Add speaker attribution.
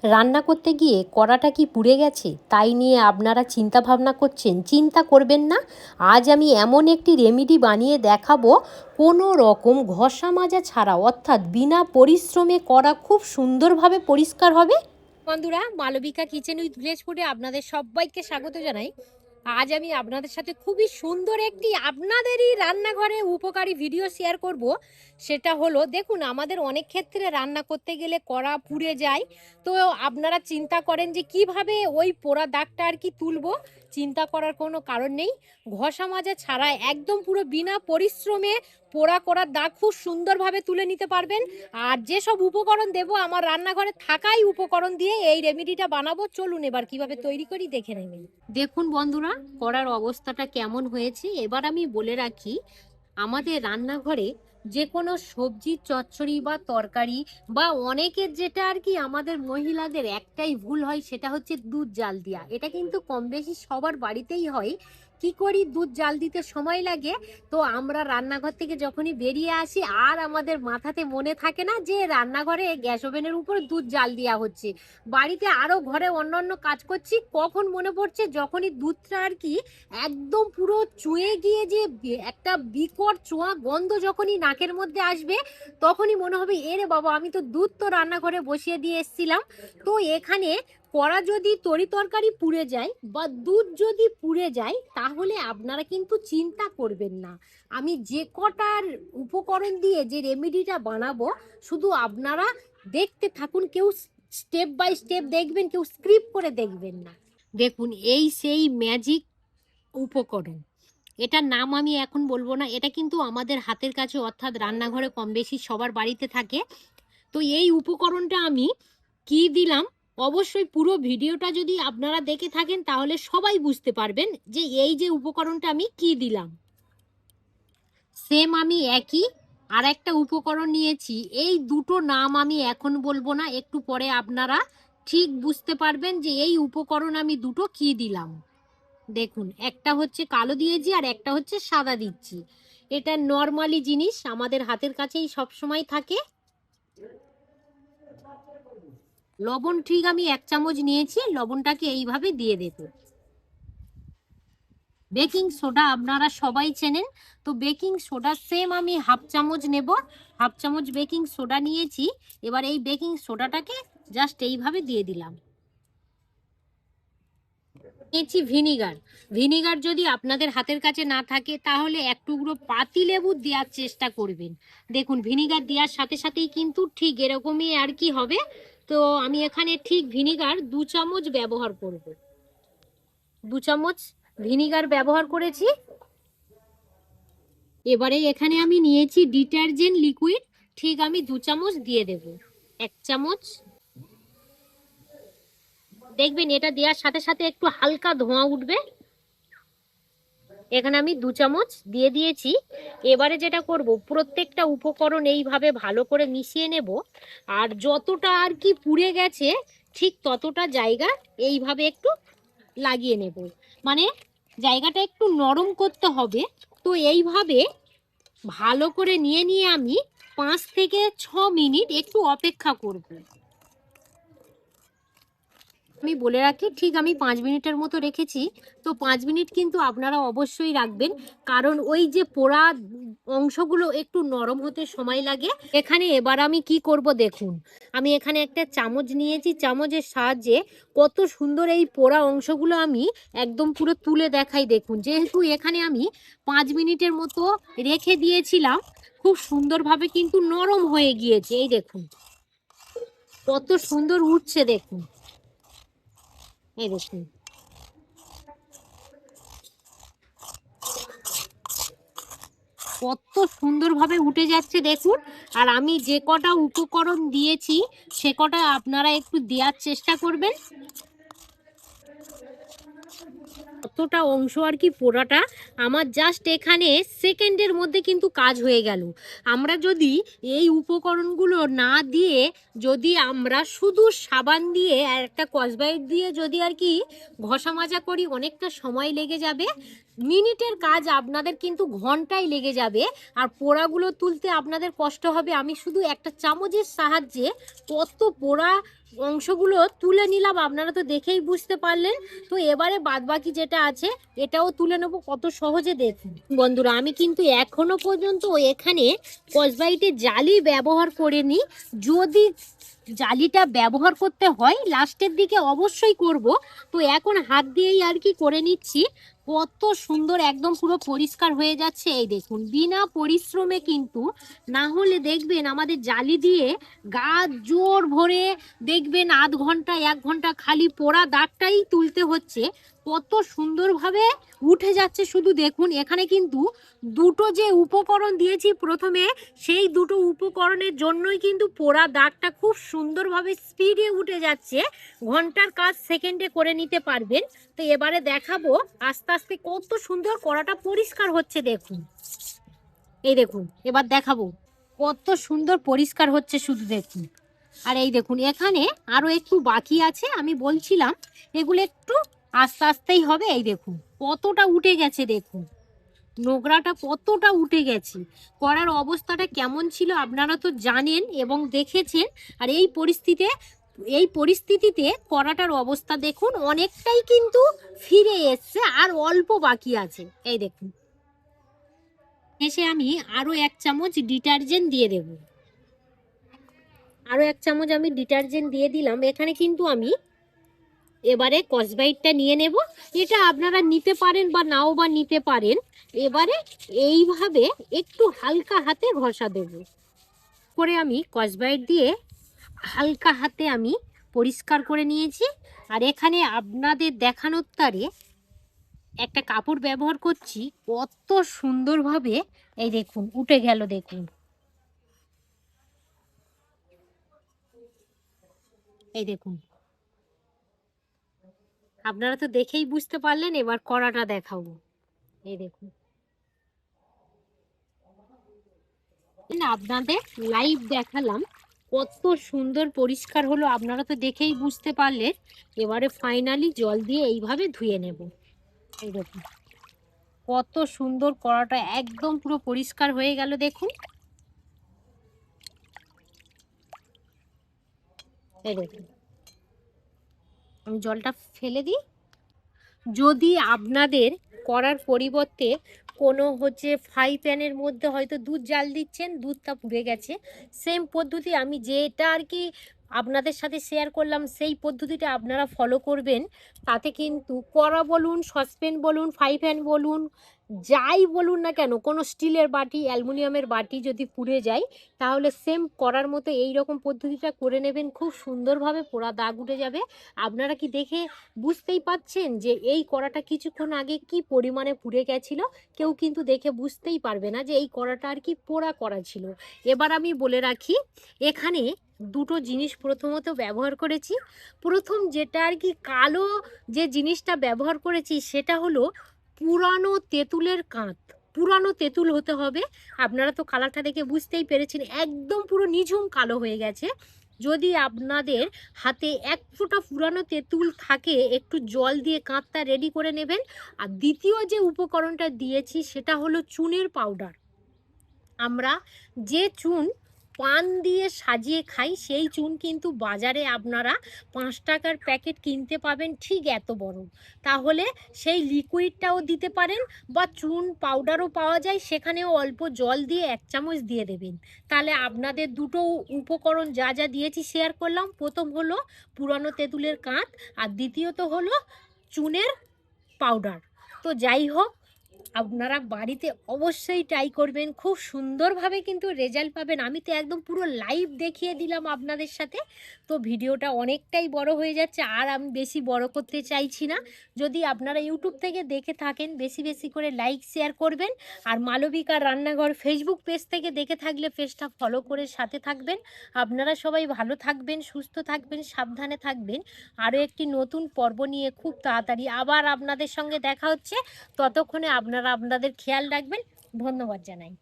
Speaker 1: রান্না করতে গিয়ে কড়াটা কি পুড়ে গেছে তাই নিয়ে আপনারা চিন্তা ভাবনা করছেন? চিন্তা করবেন না। আজ আমি এমন একটি রেমেডি বানিয়ে দেখাবো, কোনো রকম ঘষা মাজা ছাড়া, অর্থাৎ বিনা পরিশ্রমে করা খুব সুন্দরভাবে পরিষ্কার হবে। বন্ধুরা, মালবিকা কিচেন উইথ ভিলেজ ফুডে আপনাদের সবাইকে স্বাগত জানাই। আজ আমি আপনাদের সাথে খুবই সুন্দর একটি আপনাদেরই রান্নাঘরে উপকারী ভিডিও শেয়ার করব। সেটা হলো, দেখুন, আমাদের অনেক ক্ষেত্রে রান্না করতে গেলে কড়া পুড়ে যায়। তো আপনারা চিন্তা করেন যে কিভাবে ওই পোড়া দাগটা আর কি তুলবো। চিন্তা করার কোনো কারণ নেই। ঘষা মাজা ছাড়া একদম পুরো বিনা পরিশ্রমে পোড়া করার দাগ খুব সুন্দরভাবে তুলে নিতে পারবেন। আর যেসব উপকরণ দেব, আমার রান্নাঘরে থাকাই উপকরণ দিয়ে এই রেমেডিটা বানাবো। চলুন এবার কিভাবে তৈরি করি দেখে নেবেন। দেখুন বন্ধুরা, কড়ার অবস্থাটা কেমন হয়েছে। এবার আমি বলে রাখি, আমাদের রান্নাঘরে যে কোনো সবজি চচ্চড়ি বা তরকারি বা অনেকের যেটা আর কি আমাদের মহিলাদের একটাই ভুল হয়, সেটা হচ্ছে দুধ জাল দেওয়া। এটা কিন্তু কম বেশি সবার বাড়িতেই হয়। কি করি, দুধ জাল দিতে সময় লাগে। তো আমরা রান্নাঘর থেকে যখনই বেরিয়ে আসি আর আমাদের মাথাতে মনে থাকে না যে রান্নাঘরে গ্যাস ওভেনের উপর দুধ জাল দেওয়া হচ্ছে। বাড়িতে আরো ঘরে অন্যান্য কাজ করছি, কখন মনে পড়ছে যখনই দুধটা আর কি একদম পুরো চুয়ে গিয়ে যে একটা বিকট চোয়া গন্ধ যখনই নাকের মধ্যে আসবে, তখনই মনে হবে এরে বাবা, আমি তো দুধ তো রান্নাঘরে বসিয়ে দিয়ে এসেছিলাম। তো এখানে কড়া যদি তরি তরকারি পুড়ে যায় বা দুধ যদি পুড়ে যায়, তাহলে আপনারা কিন্তু চিন্তা করবেন না। আমি যে কটার উপকরণ দিয়ে যে রেমেডিটা বানাবো, শুধু আপনারা দেখতে থাকুন। কেউ স্টেপ বাই স্টেপ দেখবেন, কেউ স্ক্রিপ্ট করে দেখবেন না। দেখুন, এই সেই ম্যাজিক উপকরণ। এটার নাম আমি এখন বলবো না। এটা কিন্তু আমাদের হাতের কাছে, অর্থাৎ রান্নাঘরে কম বেশি সবার বাড়িতে থাকে। তো এই উপকরণটা আমি কি দিলাম, অবশ্যই পুরো ভিডিওটা যদি আপনারা দেখে থাকেন তাহলে সবাই বুঝতে পারবেন যে এই যে উপকরণটা আমি কি দিলাম। সেম আমি একই আর একটা উপকরণ নিয়েছি। এই দুটো নাম আমি এখন বলবো না, একটু পরে আপনারা ঠিক বুঝতে পারবেন যে এই উপকরণ আমি দুটো কি দিলাম। দেখুন, একটা হচ্ছে কালো দিয়েছি আর একটা হচ্ছে সাদা দিচ্ছি। এটা নর্মালি জিনিস, আমাদের হাতের কাছেই সব সময় থাকে। লবণ ঠিক আমি 1 চামচ নিয়েছি, লবণটাকে এইভাবে দিয়ে দেব। বেকিং সোডা আপনারা সবাই চেনেন, তো বেকিং সোডা সেম আমি 1/2 চামচ নেব। 1/2 চামচ বেকিং সোডা নিয়েছি। এবার এই বেকিং সোডাটাকে জাস্ট এইভাবে দিয়ে দিলাম। নিয়েছি ভিনিগার। ভিনিগার যদি আপনাদের হাতের কাছে না থাকে তাহলে এক টুকরো পাতিলেবু দেওয়ার চেষ্টা করবেন। দেখুন, ভিনিগার দেওয়ার সাথে সাথেই কিন্তু ঠিক এরকমই আর কি হবে। তো আমি এখানে ঠিক ভিনিগার 2 চামচ ব্যবহার করব। 2 চামচ ভিনিগার ব্যবহার করেছি। এবারে এখানে আমি নিয়েছি ডিটারজেন্ট লিকুইড, ঠিক আমি 2 চামচ দিয়ে দেব। 1 চামচ। দেখবেন এটা দেওয়ার সাথে সাথে একটু হালকা ধোঁয়া উঠবে। এখানে আমি 2 চামচ দিয়ে দিয়েছি। এবারে যেটা করব, প্রত্যেকটা উপকরণ এইভাবে ভালো করে মিশিয়ে নেব। আর যতটা আর কি পুড়ে গেছে ঠিক ততটা জায়গা এইভাবে একটু লাগিয়ে নেব। মানে জায়গাটা একটু নরম করতে হবে। তো এইভাবে ভালো করে নিয়ে নিয়ে আমি 5 থেকে 6 মিনিট একটু অপেক্ষা করব। আমি বলে রাখি, ঠিক আমি 5 মিনিটের মতো রেখেছি। তো 5 মিনিট কিন্তু আপনারা অবশ্যই রাখবেন, কারণ ওই যে পোড়া অংশগুলো একটু নরম হতে সময় লাগে। এখানে এবার আমি কি করব, দেখুন, আমি এখানে একটা চামচ নিয়েছি। চামচের সাহায্যে কত সুন্দর এই পোড়া অংশগুলো আমি একদম পুরো তুলে দেখাই। দেখুন, যেহেতু এখানে আমি 5 মিনিটের মতো রেখে দিয়েছিলাম, খুব সুন্দরভাবে কিন্তু নরম হয়ে গিয়েছে। এই দেখুন কত সুন্দর উঠছে। দেখুন, এই দেখুন কত সুন্দরভাবে উঠে যাচ্ছে। দেখুন, আর আমি যে কটা উপকরণ দিয়েছি সে কটা আপনারা একটু দেওয়ার চেষ্টা করবেন। কতটা অংশ আর কি পোড়াটা আমার জাস্ট এখানে সেকেন্ডের মধ্যে কিন্তু কাজ হয়ে গেল। আমরা যদি এই উপকরণগুলো না দিয়ে, যদি আমরা শুধু সাবান দিয়ে আর একটা স্কচব্রাইট দিয়ে যদি আর কি ঘষা মাজা করি, অনেকটা সময় লেগে যাবে। মিনিটের কাজ আপনাদের কিন্তু ঘন্টায় লেগে যাবে। আর পোড়াগুলো তুলতে আপনাদের কষ্ট হবে। আমি শুধু একটা চামচের সাহায্যে কত পোড়া অংশগুলো তুলে নিলাম, আপনারা তো দেখেই বুঝতে পারলেন। তো এবারে বাদবাকি যেটা আছে এটাও তুলে নেব কত সহজে, দেখুন বন্ধুরা। আমি কিন্তু এখনো পর্যন্ত এখানে স্কচব্রাইটের জালি ব্যবহার করিনি। যদি জালিটা ব্যবহার করতে হয় লাস্টের দিকে অবশ্যই করব। তো এখন হাত দিয়েই আর কি করে নিচ্ছি। কত সুন্দর একদম পুরো পরিষ্কার হয়ে যাচ্ছে, এই দেখুন, বিনা পরিশ্রমে কিন্তু। না হলে দেখবেন আমাদের জালি দিয়ে গা জোর ভরে দেখবেন আধ ঘন্টা 1 ঘন্টা খালি পোড়া দাগটাই তুলতে হচ্ছে। কত সুন্দরভাবে উঠে যাচ্ছে শুধু দেখুন। এখানে কিন্তু দুটো যে উপকরণ দিয়েছি প্রথমে, সেই দুটো উপকরণের জন্যই কিন্তু পোড়া দাগটা খুব সুন্দরভাবে স্পিডে উঠে যাচ্ছে। ঘন্টার কাজ সেকেন্ডে করে নিতে পারবেন। তো এবারে দেখাবো আস্তে আস্তে কত সুন্দর কড়াটা পরিষ্কার হচ্ছে, দেখুন। এই দেখুন, এবার দেখাবো কত সুন্দর পরিষ্কার হচ্ছে শুধু দেখুন। আর এই দেখুন এখানে আরো একটু বাকি আছে, আমি বলছিলাম এগুলো একটু আস্তে আস্তেই হবে। এই দেখুন কতটা উঠে গেছে, দেখুন নোংরাটা কতটা উঠে গেছে। করার অবস্থাটা কেমন ছিল আপনারা তো জানেন এবং দেখেছেন। আর এই পরিস্থিতিতে কড়াটার অবস্থা দেখুন অনেকটাই কিন্তু ফিরে এসছে, আর অল্প বাকি আছে। এই দেখুন, এসে আমি আরো 1 চামচ ডিটারজেন্ট দিয়ে দেব। আরো 1 চামচ আমি ডিটারজেন্ট দিয়ে দিলাম। এখানে কিন্তু আমি এবারে স্কচব্রাইটটা নিয়ে নেব। এটা আপনারা নিতে পারেন বা নাও বা নিতে পারেন। এবারে এইভাবে একটু হালকা হাতে ঘষা দেব করে আমি স্কচব্রাইট দিয়ে হালকা হাতে আমি পরিষ্কার করে নিয়েছি। আর এখানে আপনাদের দেখানোর তারে একটা কাপড় ব্যবহার করছি, কত সুন্দরভাবে এই দেখুন উঠে গেল, দেখুন। এই দেখুন, আপনারা তো দেখেই বুঝতে পারলেন। এবার কড়াটা দেখাবো। এই দেখুন, আপনাদের লাইভ দেখালাম কত সুন্দর পরিষ্কার হলো, আপনারা তো দেখেই বুঝতে পারলেন। এবারে ফাইনালি জল দিয়ে এইভাবে ধুয়ে নেব। এই দেখুন কত সুন্দর কড়াটা একদম পুরো পরিষ্কার হয়ে গেল, দেখুন। এই দেখুন, আমি জলটা ফেলে দিই। যদি আপনাদের করার পরিবর্তে কোনো ফ্রাই প্যানের মধ্যে হয়তো দুধ জাল দিচ্ছেন, দুধটা পুড়ে গেছে, সেম পদ্ধতি আমি যেটা আর কি আপনাদের সাথে শেয়ার করলাম সেই পদ্ধতিটা আপনারা ফলো করবেন। তাতে কিন্তু কড়া বলুন, সসপ্যান বলুন, ফ্রাই প্যান বলুন, যাই বলুন না কেন, কোনো স্টিলের বাটি, অ্যালুমিনিয়ামের বাটি যদি পুড়ে যায়, তাহলে সেম করার মতো এই রকম পদ্ধতিটা করে নেবেন, খুব সুন্দরভাবে পোড়া দাগ উঠে যাবে। আপনারা কি দেখে বুঝতেই পাচ্ছেন যে এই কড়াটা কিছুক্ষণ আগে কি পরিমাণে পুড়ে গেছিল? কেউ কিন্তু দেখে বুঝতেই পারবে না যে এই কড়াটা আর কি পোড়া করা ছিল। এবার আমি বলে রাখি, এখানে দুটো জিনিস প্রথমত ব্যবহার করেছি। প্রথম যেটা আর কি কালো যে জিনিসটা ব্যবহার করেছি সেটা হলো পুরানো তেঁতুলের কাঁচ। পুরানো তেঁতুল হতে হবে। আপনারা তো কালারটা দেখে বুঝতেই পেরেছেন, একদম পুরো নিঝুম কালো হয়ে গেছে। যদি আপনাদের হাতে 1 ফোঁটা পুরানো তেঁতুল থাকে, একটু জল দিয়ে কাঁচটা রেডি করে নেবেন। আর দ্বিতীয় যে উপকরণটা দিয়েছি সেটা হলো চুনের পাউডার। আমরা যে চুন পান দিয়ে সাজিয়ে খাই, সেই চুন কিন্তু বাজারে আপনারা 5 টাকার প্যাকেট কিনতে পাবেন ঠিক এত বড়। তাহলে সেই লিকুইডটাও দিতে পারেন বা চুন পাউডারও পাওয়া যায়, সেখানেও অল্প জল দিয়ে 1 চামচ দিয়ে দেবেন। তাহলে আপনাদের দুটো উপকরণ যা যা দিয়েছি শেয়ার করলাম, প্রথম হলো পুরানো তেঁতুলের কাঁচ, আর দ্বিতীয়ত হলো চুনের পাউডার। তো যাই হোক, আপনারা বাড়িতে অবশ্যই ট্রাই করবেন, খুব সুন্দরভাবে কিন্তু রেজাল্ট পাবেন। আমি তো একদম পুরো লাইভ দেখিয়ে দিলাম আপনাদের সাথে। তো ভিডিওটা অনেকটাই বড় হয়ে যাচ্ছে, আর আমি বেশি বড় করতে চাইছি না। যদি আপনারা ইউটিউব থেকে দেখে থাকেন, বেশি বেশি করে লাইক শেয়ার করবেন। আর মালবিকা রান্নাঘর ফেসবুক পেজ থেকে দেখে থাকলে পেজটা ফলো করে সাথে থাকবেন। আপনারা সবাই ভালো থাকবেন, সুস্থ থাকবেন, সাবধানে থাকবেন। আরও একটি নতুন পর্ব নিয়ে খুব তাড়াতাড়ি আবার আপনাদের সঙ্গে দেখা হচ্ছে। ততক্ষণে আপনারা আপনাদের খেয়াল রাখবেন। ধন্যবাদ জানাই।